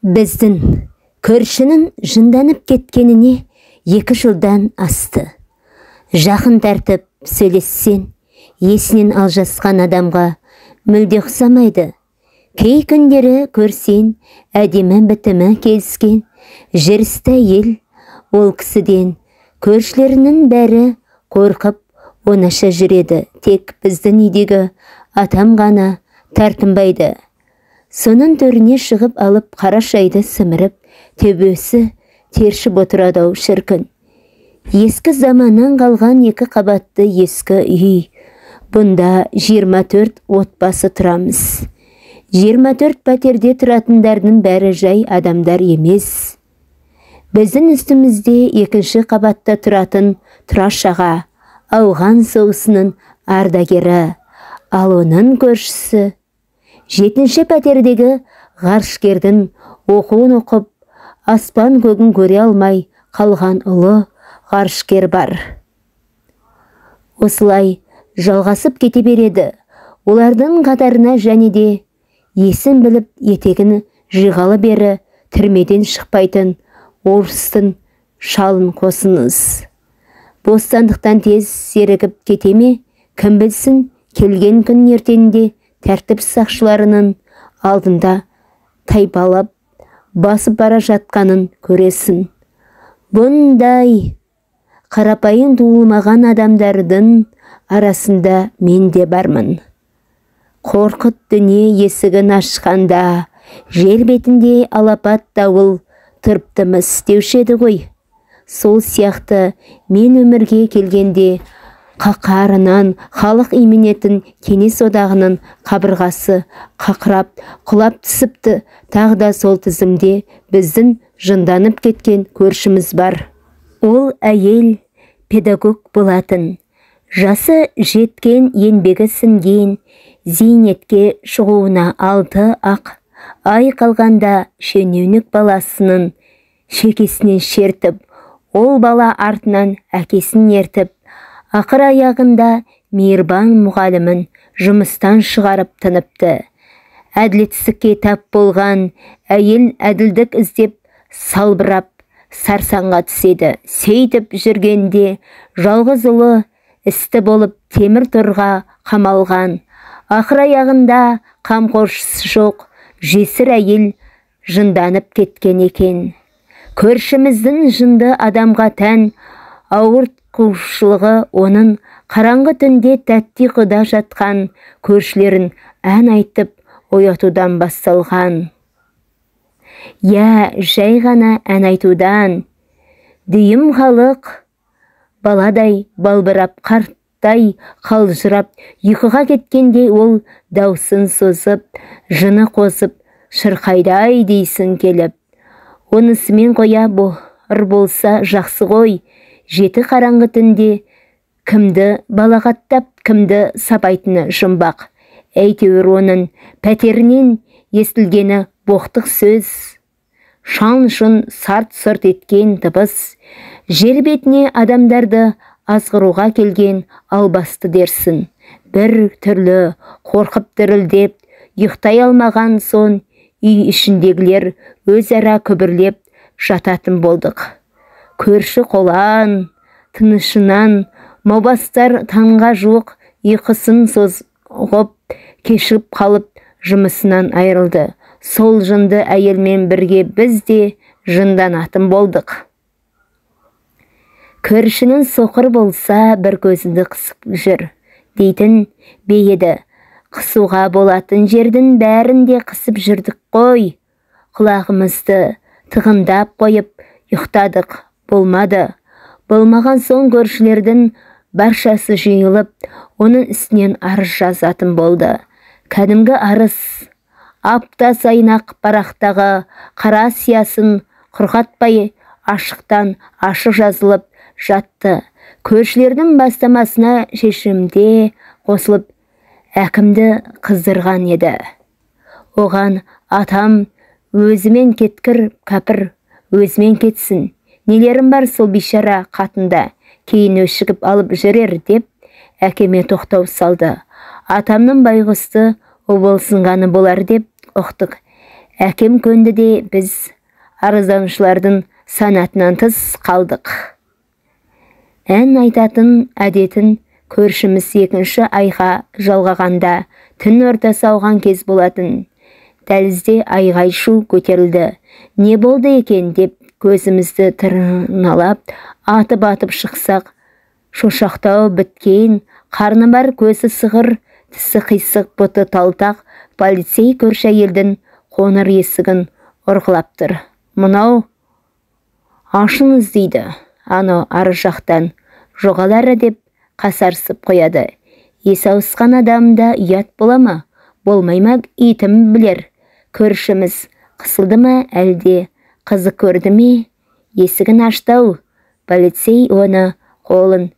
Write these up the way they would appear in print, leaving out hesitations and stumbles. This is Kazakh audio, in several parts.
Біздің көршінің жынданып кеткеніне 2 жылдан асты. Жақын тәртіп сөйлессен, есінен алжасқан адамға мүлде ұқсамайды. Кей күндері көрсен, әдемі бітімі келіскен, жүрісті ел, ол кісіден көршілерінің бәрі қорқып онаша жүреді. Тек біздің үйдегі атам ғана тартынбайды. Соның төріне шығып алып қара шайды сіміріп, төбесі тершіп отырады-ау шіркін. Ескі заманнан қалған 2 қабатты ескі үй. Бұнда 24 отбасы тұрамыз. 24 пәтерде тұратындардың бәрі жай адамдар емес. Біздің үстімізде 2 қабатта тұратын Тұрашаға, ауған соғысының ардагері, ал оның көршісі 7 пәтердегі ғарышкердің оқуын оқып, аспан көгін көре алмай қалған ұлы ғарышкер бар. Осылай жалғасып кете береді. Олардың қатарына және де есін біліп етегін жиғалы бері түрмеден шықпайтын орыстың шалын қосыңыз. Бостандықтан тез серігіп кете ме, кім білсін, келген күн ертеңінде тәртіп сақшыларының алдында тайпалап басып бара жатқанын көресің. Бұндай қарапайым туылмаған адамдардың арасында мен де бармын. Қорқыт дүние есігін ашқанда, жер бетінде алапат дауыл тұрыптымыз деуші еді ғой. Сол сияқты мен өмірге келгенде қақарынан халық именетін кеңес одағының қабырғасы қақырап, құлап түсіпті. Тағда сол тізімде біздің жынданып кеткен көршіміз бар. Ол әйел педагог болатын. Жасы жеткен, еңбегі сіңген, зейнетке шығуына 6 ай қалғанда шенеунік баласының шекесінен шертіп, ол бала артынан әкесін ертіп, ақыр аяғында мейірбан мұғалімін жұмыстан шығарып тыныпты. Әділетсіздікке тап болған әйел әділдік іздеп салбырап сарсаңға түседі. Сөйтіп жүргенде жалғыз ұлы істі болып темір торға қамалған. Ақыр аяғында қамқоршысы жоқ жесір әйел жынданып кеткен екен. Көршіміздің жынды адамға тән ауыртқушылығы оның қараңғы түнде тәтті ұйқыда жатқан көршілерін ән айтып оятудан басталған. Жай ғана ән айтудан. Дүйім халық баладай балбырап, қарттай қалжырап, ұйқыға кеткенде ол даусын созып, жыны қосып, шырқайдай дейсің келіп. Онысымен қоя бұр болса жақсы ғой. 7 қараңғы түнде кімді балағаттап, кімді сапайтыны жұмбақ. Әйтеуір оның пәтерінен естілгені боқтық сөз. Шан-шын сарт-сұрт еткен дыбыс. Жер бетіне адамдарды азғыруға келген албасты дерсін. Бір түрлі қорқып дірілдеп, ұйықтай алмаған сон үй ішіндегілер өзара күбірлеп жататын болдық. Көрші қолан, тынышынан маубастар таңға жуық ұйқысын созғып, кешіп қалып жұмысынан айырылды. Сол жынды әйелмен бірге біз де жынданатын болдық. Көршінің соқыр болса бір көзінді қысып жүр дейтін бейеді. Қысуға болатын жердің бәрінде қысып жүрдік қой. Құлағымызды тығындап қойып ұйықтадық, болмады. Болмаған соң көршілердің баршасы жиылып, оның үстінен арыз жазатын болды. Кәдімгі арыз апта сайын ақ парақтағы қара сиясын құрғатпай ашықтан ашық жазылып жатты. Көршілердің бастамасына шешімде қосылып әкімді қыздырған еді. Оған атам өзімен кеткір кәпір, өзімен кетсін. Нелерім бар сол бейшара қатында, кейін өшігіп алып жүрер деп әкеме тоқтау салды. Атамның байғұсты обалсынғаны болар деп ұқтық. Әкем көнді де біз арызданушылардың санатынан тыс қалдық. Ән айтатын әдетін көршіміз екінші айға жалғағанда түн ортасы ауған кез болатын. Дәлізде айғай-шу көтерілді. Не болды екен деп көзімізді тырналап, атып шықсақ, шошақтау біткен, қарны бар, көзі сығыр, тісі қисық, бұты талтақ, полицей көрші әйелдің қоңыр есігін ұрғылап тұр. Мынау ашыңыз дейді, анау ары жақтан. Жоғалары деп қасарсып қояды. Есі ауысқан адамда ұят бола ма? Болмай ма, итім білер. Көршіміз қысылды ма, әлде қызы көрді ме? Есігін аштау. Полицей оны қолын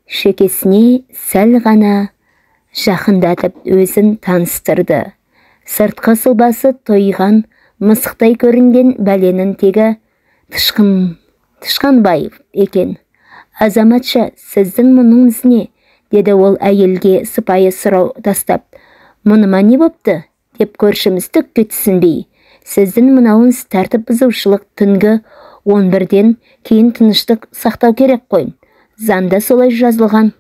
шекесіне сәл ғана жақындатып өзін таныстырды. Сыртқы сұлбасы тойған, мысықтай көрінген бәленің тегі Тышқанбаев екен. Азаматша, сіздің мұныңыз не? Деді ол әйелге сыпайы сұрау тастап. Мұныма не бопты? Деп көршіміз түкке түсінбей. Сіздің мынауыңыз тәртіп бұзушылық, түнгі 11-ден кейін тыныштық сақтау керек қой. Заңда солай жазылған.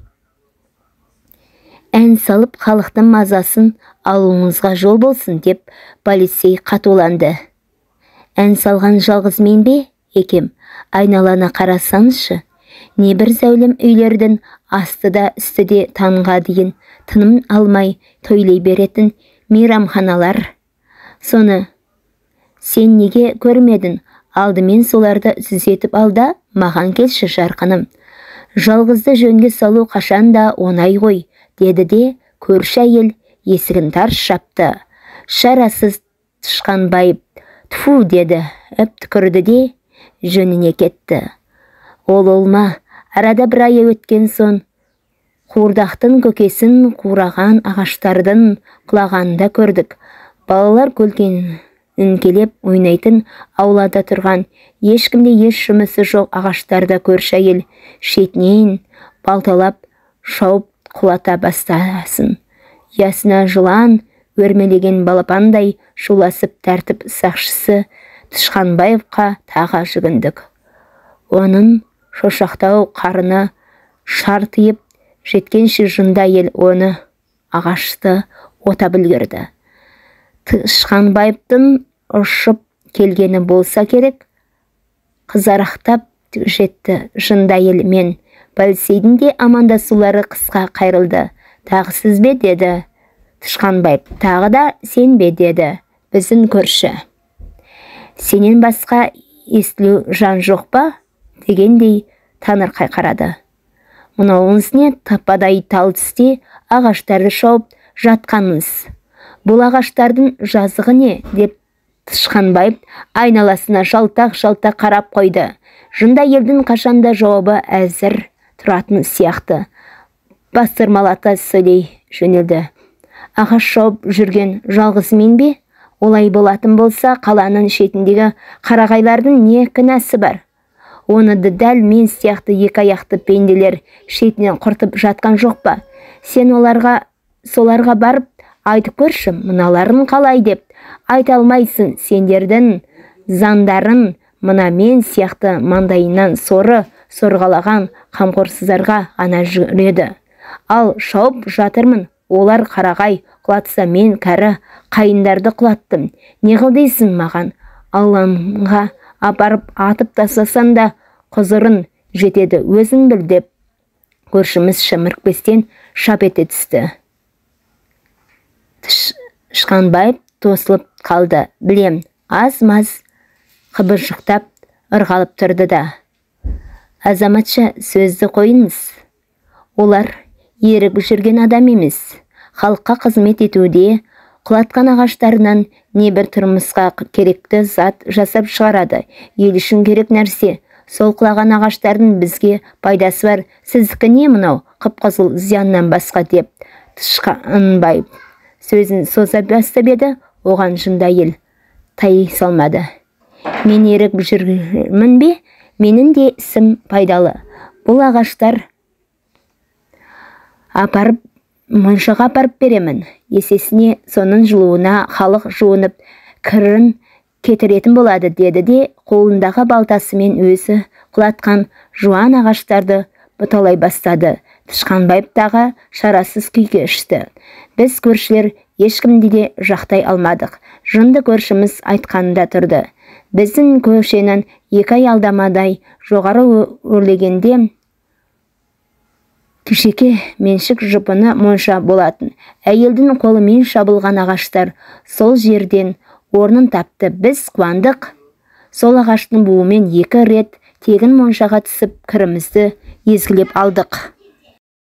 Ән салып халықтың мазасын алуыңызға жол болсын деп полицей қатуланды. Ән салған жалғыз мен бе? Екем, айналана қарасаңызшы. Небір зәулім үйлердің астыда үстіде таңға дейін тыным алмай тойлай беретін мейрамханалар. Соны сен неге көрмедің? Алдымен соларды сүзетіп алда, маған келші жарқыным. Жалғызды жөнге салу қашанда оңай ғой, деді де көрші әйел есігін тарс жапты. Шарасыз Тышқанбаев «Тфу» деді, түкірді де жөніне кетті. Ол олма, арада бір ай өткен соң қуырдақтың көкесін қураған ағаштардың құлағанда көрдік. Балалар көлкенін ойнайтын аулада тұрған, ешкімде еш жұмысы жоқ ағаштарда көрші әйел шетінен балталап шауып құлата бастасын. Ясына жылан өрмелеген балапандай шуласып тәртіп сақшысы Тышқанбаевқа тағы жүгіндік. Оның шошақтау қарыны шартиып жеткенше жында ел оны ағашты ота білгірді. Тышқанбаевтың ұшып келгені болса керек, қызарақтап жетті жында ел мен. Полицейдің де амандасулары қысқа қайрылды. Тағы сіз бе, деді Тышқанбаев. Тағы да сен бе, деді біздің көрші. Сенен басқа естілу жан жоқ па? Дегендей таңырқай қарады. Мынауыңыз не? Тападай тал түсте ағаштарды шауып жатқаныңыз. Бұл ағаштардың жазығы не? Деп Тышқанбаев айналасына жалтақ қарап қойды. Жында елдің қашанда жауабы әзір тұратын сияқты. Бастырмалата сөйлей жөнелді. Ағаш шауып жүрген жалғыз мен бе? Олай болатын болса, қаланың шетіндегі қарағайлардың не кінәсі бар? Оны дәл мен сияқты екі аяқты пенделер шетінен құртып жатқан жоқ па? Сен соларға барып айтып көрші, мыналарын қалай деп. Айта алмайсың, сендердің заңдарын мына мен сияқты маңдайынан сорғалаған қамқорсыздарға ғана жүреді. Ал шауып жатырмын, олар қарағай құлатса, мен кәрі қайындарды құлаттым. Не қыл дейсің маған? Алланға апарып атып тастасан да құзырын жетеді, өзің біл, деп көршіміз шімірікпестен шап ете түсті. Тышқанбаев тосылып қалды. Білем, аз-маз қыбыржықтап ырғалып тұрды да. Азаматша, сөзді қойыңыз. Олар ерігіп жүрген адам емес. Халыққа қызмет етуде құлатқан ағаштарынан небір тұрмысқа керекті зат жасап шығарады. Ел үшін керек нәрсе. Сол құлаған ағаштардың бізге пайдасы бар. Сіздікі не мынау? Қып-қызыл зияннан басқа, деп Тышқанбаев сөзін соза бастап еді, оған жында ел тай салмады. Мен ерігіп жүрмін бе? Менің де ісім пайдалы. Бұл ағаштар апарып моншаға апарып беремін. Есесіне соның жылуына халық жуынып, кірін кетіретін болады, деді де қолындағы балтасымен өзі құлатқан жуан ағаштарды бұталай бастады. Тышқанбаев тағы шарасыз күйге ішті. Біз көршілер ешкімді де жақтай алмадық. Жынды көршіміз айтқанында тұрды. Біздің көшенің 2 ай алдамадай жоғары өрлегенде кішеке меншік жұпыны монша болатын. Әйелдің қолымен шабылған ағаштар сол жерден орнын тапты. Біз қуандық. Сол ағаштың буымен 2 рет тегін моншаға түсіп кірімізді езгілеп алдық.